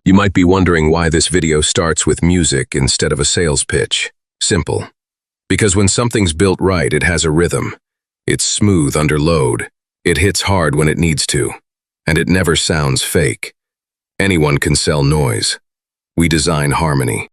You might be wondering why this video starts with music instead of a sales pitch. Simple. Because when something's built right, it has a rhythm. It's smooth under load. It hits hard when it needs to. And it never sounds fake. Anyone can sell noise. We design harmony.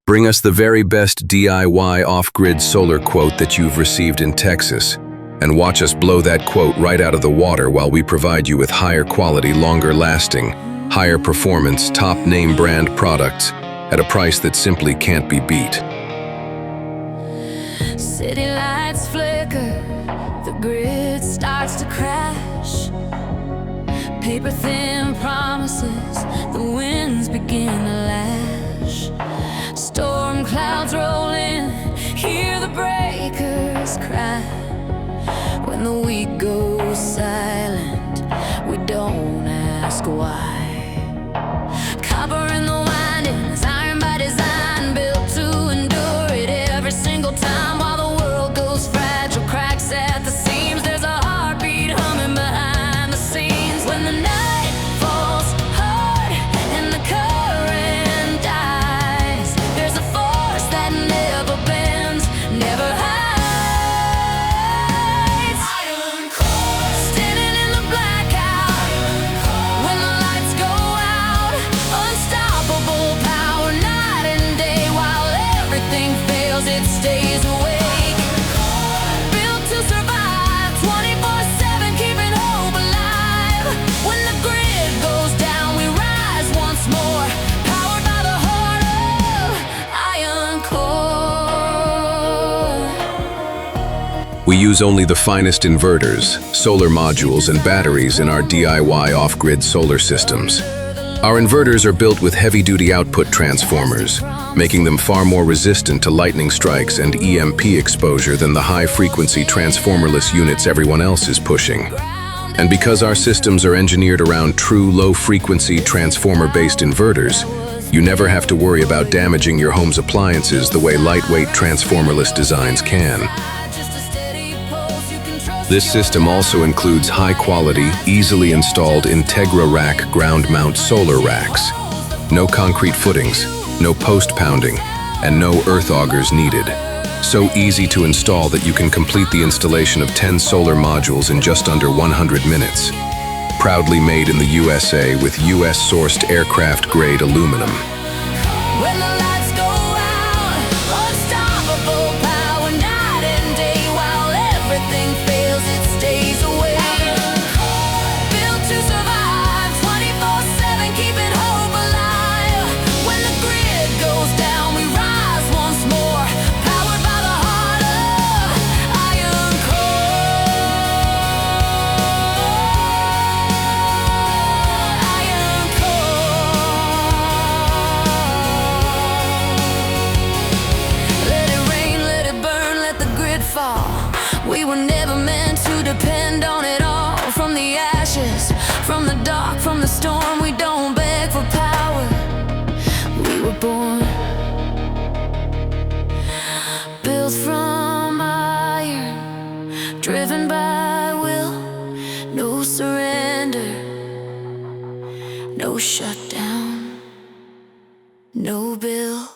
Bring us the very best DIY off-grid solar quote that you've received in Texas, and watch us blow that quote right out of the water while we provide you with higher quality, longer lasting, higher performance, top name brand products at a price that simply can't be beat. City lights flicker, the grid starts to crash. Paper thin promises, the winds begin to lash. Storm clouds roll in, hear the breakers cry. When the week goes silent, we don't ask why. Copper in the windings, iron by design, built to endure it every single time. While the world goes fragile, cracks at the seams, there's a heartbeat humming behind the scenes. When the night falls hard and the current dies, there's a force that never bends, never hides. Iron core, standing in the blackout. When the lights go out, unstoppable power, night and day. While everything fails, it stays awake. Built to survive, 24/7, keeping hope alive. When the grid goes down, we rise once more, powered by the heart of Iron Core. We use only the finest inverters, solar modules, and batteries in our DIY off-grid solar systems. Our inverters are built with heavy-duty output transformers, making them far more resistant to lightning strikes and EMP exposure than the high-frequency transformerless units everyone else is pushing. And because our systems are engineered around true low-frequency transformer-based inverters, you never have to worry about damaging your home's appliances the way lightweight transformerless designs can. This system also includes high-quality, easily installed Integra Rack ground-mount solar racks. No concrete footings, no post-pounding, and no earth augers needed. So easy to install that you can complete the installation of 10 solar modules in just under 100 minutes. Proudly made in the USA with US-sourced aircraft-grade aluminum. When the lights go out, unstoppable power, night and day. While everything fails, it stays awake. Built to survive, 24/7, keeping hope alive. When the grid goes down, we rise once more, powered by the heart of Iron Core. Iron Core. Let it rain, let it burn, let the grid fall. We were never meant to depend on it all. From the ashes, from the dark, from the storm, we don't beg for power. We were born, built from iron, driven by will. No surrender, no shutdown, no bill.